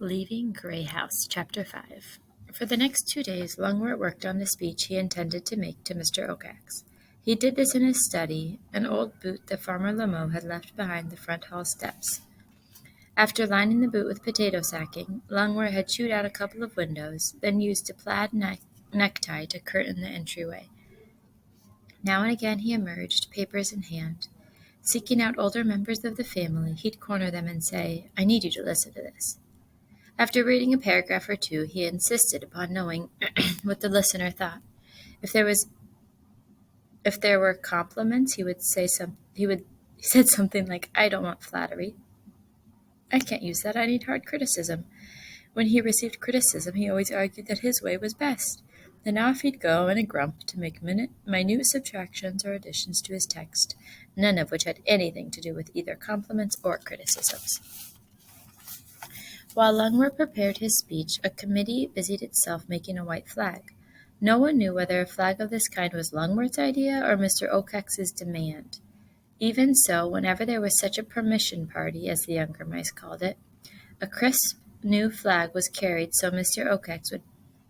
Leaving Grey House, Chapter 5. For the next 2 days, Longwort worked on the speech he intended to make to Mr. Okax. He did this in his study, an old boot that Farmer Lameau had left behind the front hall steps. After lining the boot with potato sacking, Longwort had chewed out a couple of windows, then used a plaid necktie to curtain the entryway. Now and again he emerged, papers in hand. Seeking out older members of the family, he'd corner them and say, "I need you to listen to this." After reading a paragraph or two, he insisted upon knowing what the listener thought. If there were compliments, he said something like, "I don't want flattery. I can't use that. I need hard criticism." When he received criticism, he always argued that his way was best. Then off he'd go in a grump to make minute subtractions or additions to his text, none of which had anything to do with either compliments or criticisms. While Longwort prepared his speech, a committee busied itself making a white flag. No one knew whether a flag of this kind was Longwort's idea or Mr. Okax's demand. Even so, whenever there was such a permission party, as the younger mice called it, a crisp new flag was carried so Mr. Okax would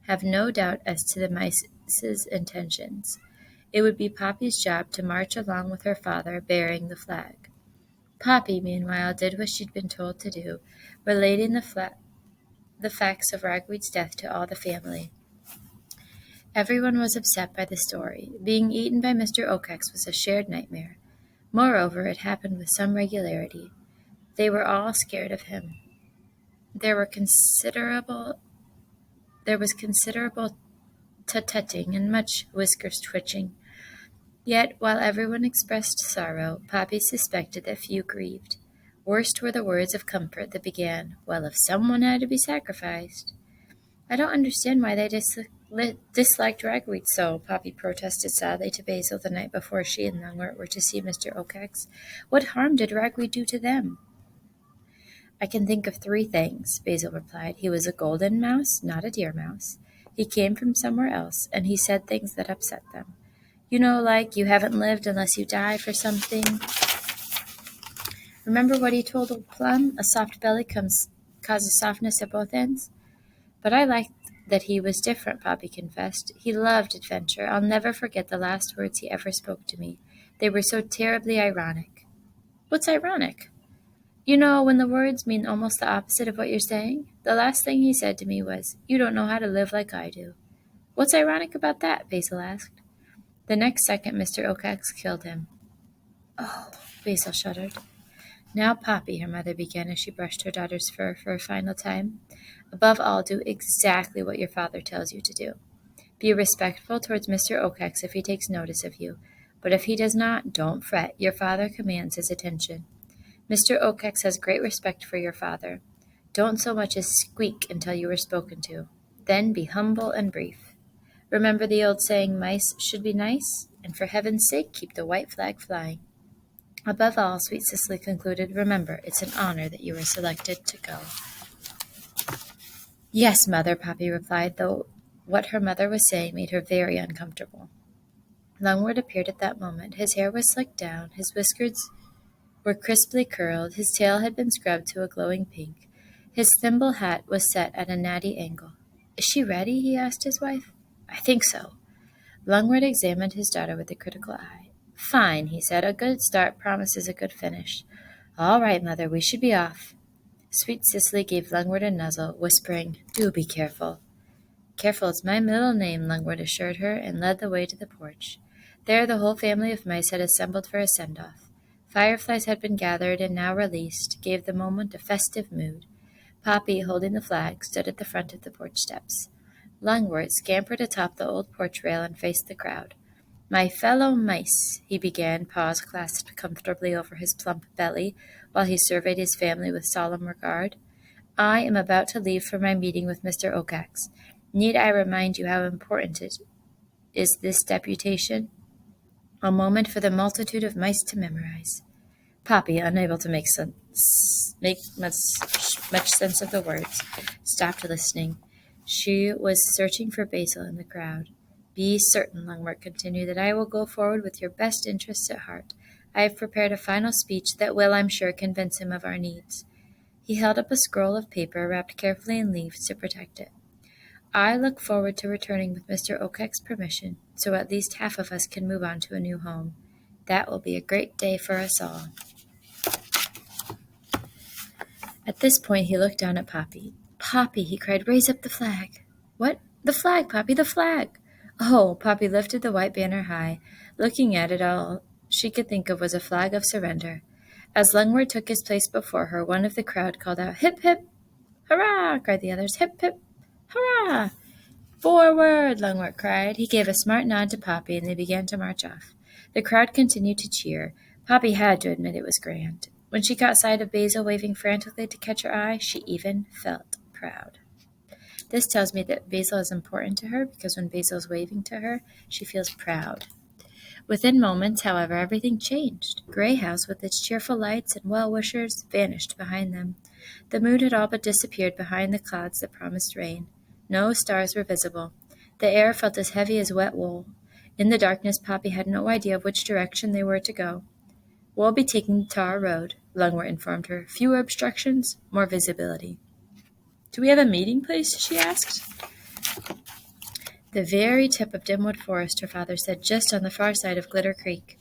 have no doubt as to the mice's intentions. It would be Poppy's job to march along with her father, bearing the flag. Poppy, meanwhile, did what she'd been told to do, relating the facts of Ragweed's death to all the family. Everyone was upset by the story. Being eaten by Mr. Okax was a shared nightmare. Moreover, it happened with some regularity. They were all scared of him. There was considerable tut-tutting and much whiskers twitching. Yet, while everyone expressed sorrow, Poppy suspected that few grieved. Worst were the words of comfort that began, "Well, if someone had to be sacrificed." "I don't understand why they disliked Ragweed so," Poppy protested sadly to Basil the night before she and Longwort were to see Mr. Okax. "What harm did Ragweed do to them?" "I can think of 3 things," Basil replied. "He was a golden mouse, not a deer mouse. He came from somewhere else, and he said things that upset them. You know, like, you haven't lived unless you die for something. Remember what he told old Plum? A soft belly causes softness at both ends." "But I liked that he was different," Poppy confessed. "He loved adventure. I'll never forget the last words he ever spoke to me. They were so terribly ironic." "What's ironic?" "You know, when the words mean almost the opposite of what you're saying. The last thing he said to me was, 'You don't know how to live like I do.'" "What's ironic about that?" Basil asked. The next second, Mr. Okax killed him. "Oh," Basil shuddered. "Now, Poppy," her mother began as she brushed her daughter's fur for a final time, "above all, do exactly what your father tells you to do. Be respectful towards Mr. Okax if he takes notice of you, but if he does not, don't fret. Your father commands his attention. Mr. Okax has great respect for your father. Don't so much as squeak until you are spoken to. Then be humble and brief. Remember the old saying, 'Mice should be nice,' and for heaven's sake keep the white flag flying. Above all," sweet Cicely concluded, "remember, it's an honor that you were selected to go." "Yes, Mother," Poppy replied, though what her mother was saying made her very uncomfortable. Longwort appeared at that moment. His hair was slicked down, his whiskers were crisply curled, his tail had been scrubbed to a glowing pink. His thimble hat was set at a natty angle. "Is she ready?" he asked his wife. "I think so." Longwort examined his daughter with a critical eye. "Fine," he said. "A good start promises a good finish. All right, Mother, we should be off." Sweet Cicely gave Longwort a nuzzle, whispering, "Do be careful." "Careful is my middle name," Longwort assured her, and led the way to the porch. There the whole family of mice had assembled for a send-off. Fireflies had been gathered and now released, gave the moment a festive mood. Poppy, holding the flag, stood at the front of the porch steps. Longwort scampered atop the old porch rail and faced the crowd. "My fellow mice," he began, paws clasped comfortably over his plump belly, while he surveyed his family with solemn regard. "I am about to leave for my meeting with Mr. Okax. Need I remind you how important it is this deputation? A moment for the multitude of mice to memorize." Poppy, unable to make much sense of the words, stopped listening. She was searching for Basil in the crowd. "Be certain," Longwort continued, "that I will go forward with your best interests at heart. I have prepared a final speech that will, I'm sure, convince him of our needs." He held up a scroll of paper wrapped carefully in leaves to protect it. I look forward to returning with Mr. Okax's permission, so at least half of us can move on to a new home. That will be a great day for us all. At this point, he looked down at Poppy. Poppy, he cried, raise up the flag. What? The flag, Poppy, the flag. Oh, Poppy lifted the white banner high. Looking at it, all she could think of was a flag of surrender. As Longwort took his place before her, one of the crowd called out, hip, hip, hurrah, cried the others, hip, hip, hurrah. Forward, Longwort cried. He gave a smart nod to Poppy, and they began to march off. The crowd continued to cheer. Poppy had to admit it was grand. When she caught sight of Basil waving frantically to catch her eye, she even felt proud. This tells me that Basil is important to her, because when Basil is waving to her, she feels proud. Within moments, however, everything changed. Grey House, with its cheerful lights and well-wishers, vanished behind them. The moon had all but disappeared behind the clouds that promised rain. No stars were visible. The air felt as heavy as wet wool. In the darkness, Poppy had no idea of which direction they were to go. We'll be taking the tar road, Longwort informed her. Fewer obstructions, more visibility. Do we have a meeting place? She asked. The very tip of Dimwood Forest, her father said, just on the far side of Glitter Creek.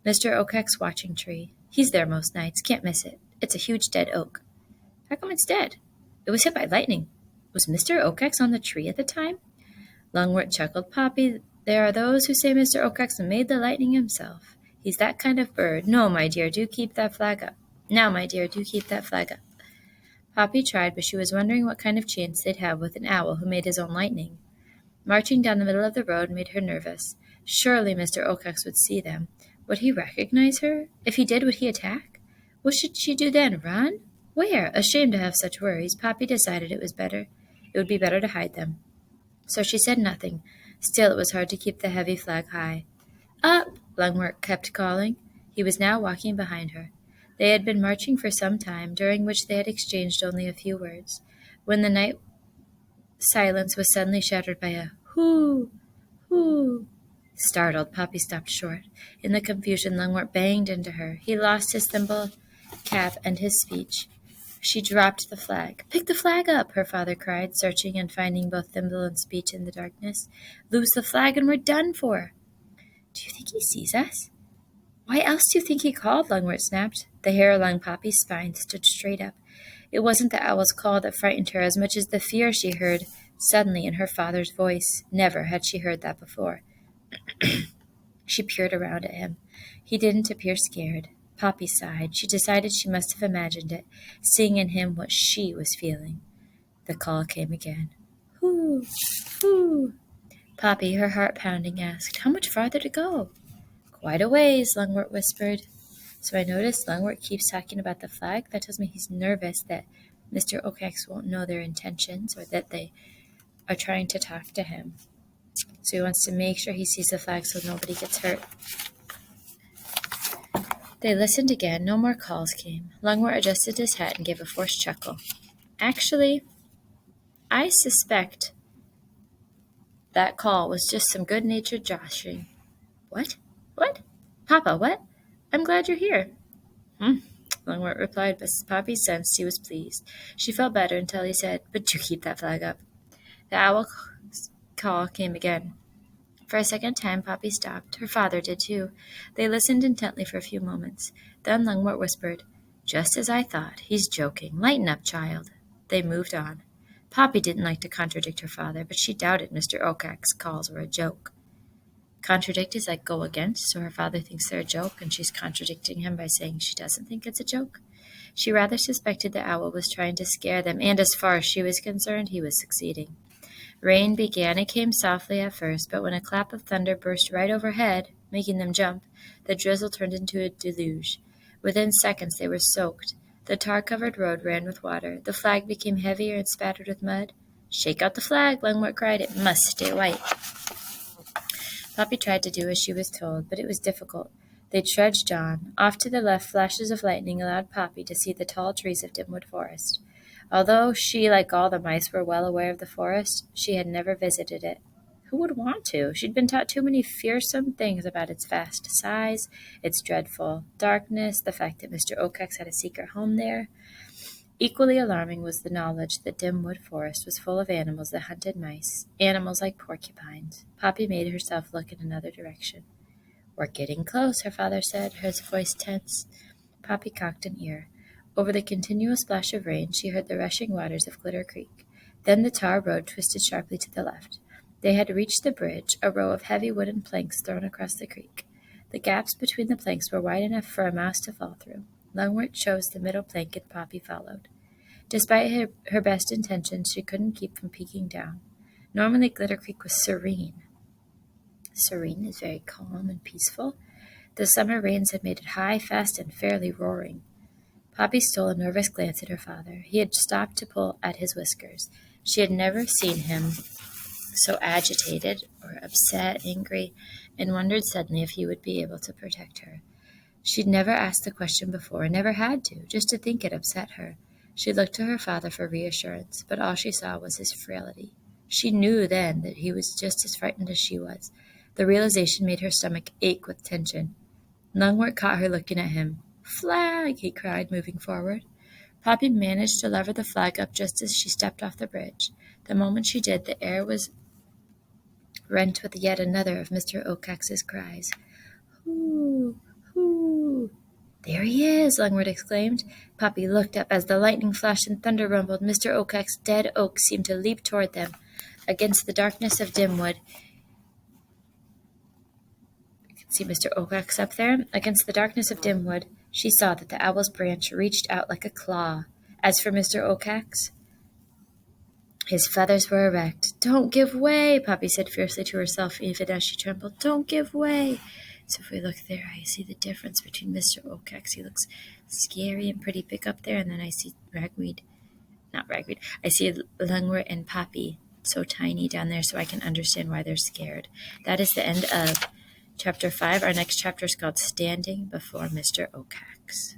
Mr. Okax's watching tree. He's there most nights. Can't miss it. It's a huge dead oak. How come it's dead? It was hit by lightning. Was Mr. Okax on the tree at the time? Longwort chuckled. Poppy, there are those who say Mr. Okax made the lightning himself. He's that kind of bird. No, my dear, do keep that flag up. Now, my dear, do keep that flag up. Poppy tried, but she was wondering what kind of chance they'd have with an owl who made his own lightning. Marching down the middle of the road made her nervous. Surely Mr. Okax would see them. Would he recognize her? If he did, would he attack? What should she do then? Run? Where? Ashamed to have such worries, Poppy decided it would be better to hide them. So she said nothing. Still, it was hard to keep the heavy flag high. Up! Longwort kept calling. He was now walking behind her. They had been marching for some time, during which they had exchanged only a few words. When the night silence was suddenly shattered by a hoo, hoo. Startled, Poppy stopped short. In the confusion, Longwort banged into her. He lost his thimble cap and his speech. She dropped the flag. Pick the flag up, her father cried, searching and finding both thimble and speech in the darkness. Lose the flag and we're done for. Do you think he sees us? Why else do you think he called? Longwort snapped. The hair along Poppy's spine stood straight up. It wasn't the owl's call that frightened her as much as the fear she heard suddenly in her father's voice. Never had she heard that before. She peered around at him. He didn't appear scared. Poppy sighed. She decided she must have imagined it, seeing in him what she was feeling. The call came again. Hoo, hoo. Poppy, her heart pounding, asked, how much farther to go? Quite a ways, Longwort whispered. So I noticed Longwort keeps talking about the flag. That tells me he's nervous that Mr. Okax won't know their intentions or that they are trying to talk to him. So he wants to make sure he sees the flag so nobody gets hurt. They listened again. No more calls came. Longwort adjusted his hat and gave a forced chuckle. Actually, I suspect that call was just some good-natured joshing. What? What? Papa, what? I'm glad you're here. Longwort replied, but Poppy sensed he was pleased. She felt better until he said, but do keep that flag up. The owl call came again. For a second time, Poppy stopped. Her father did too. They listened intently for a few moments. Then Longwort whispered, just as I thought. He's joking. Lighten up, child. They moved on. Poppy didn't like to contradict her father, but she doubted Mr. Okax's calls were a joke. Contradict is like go against, so her father thinks they're a joke, and she's contradicting him by saying she doesn't think it's a joke. She rather suspected the owl was trying to scare them, and as far as she was concerned, he was succeeding. Rain began. It came softly at first, but when a clap of thunder burst right overhead, making them jump, the drizzle turned into a deluge. Within seconds they were soaked. The tar-covered road ran with water. The flag became heavier and spattered with mud. Shake out the flag, Longwort cried. It must stay white. Poppy tried to do as she was told, but it was difficult. They trudged on. Off to the left, flashes of lightning allowed Poppy to see the tall trees of Dimwood Forest. Although she, like all the mice, were well aware of the forest, she had never visited it. Who would want to? She'd been taught too many fearsome things about its vast size, its dreadful darkness, the fact that Mr. Okax had a secret home there. Equally alarming was the knowledge that Dimwood Forest was full of animals that hunted mice, animals like porcupines. Poppy made herself look in another direction. "We're getting close," her father said, his voice tense. Poppy cocked an ear. Over the continual splash of rain, she heard the rushing waters of Glitter Creek. Then the tar road twisted sharply to the left. They had reached the bridge, a row of heavy wooden planks thrown across the creek. The gaps between the planks were wide enough for a mouse to fall through. Longwort chose the middle plank and Poppy followed. Despite her best intentions, she couldn't keep from peeking down. Normally, Glitter Creek was serene. Serene is very calm and peaceful. The summer rains had made it high, fast, and fairly roaring. Poppy stole a nervous glance at her father. He had stopped to pull at his whiskers. She had never seen him so agitated or upset, angry, and wondered suddenly if he would be able to protect her. She'd never asked the question before, and never had to. Just to think it upset her. She looked to her father for reassurance, but all she saw was his frailty. She knew then that he was just as frightened as she was. The realization made her stomach ache with tension. Longwort caught her looking at him. "Flag!" he cried, moving forward. Poppy managed to lever the flag up just as she stepped off the bridge. The moment she did, the air was rent with yet another of Mr. Okax's cries. "Hoo! Hoo!" "There he is!" Longwort exclaimed. Poppy looked up as the lightning flashed and thunder rumbled. Mr. Okax's dead oak seemed to leap toward them. Against the darkness of Dimwood, see Mr. Okax up there? Against the darkness of Dimwood, she saw that the owl's branch reached out like a claw. As for Mr. Okax, his feathers were erect. "Don't give way," Poppy said fiercely to herself, even as she trembled. "Don't give way." So if we look there, I see the difference between Mr. Okax. He looks scary and pretty big up there, and then I see I see Longwort and Poppy so tiny down there, so I can understand why they're scared. That is the end of Chapter 5. Our next chapter is called Standing Before Mr. Okax.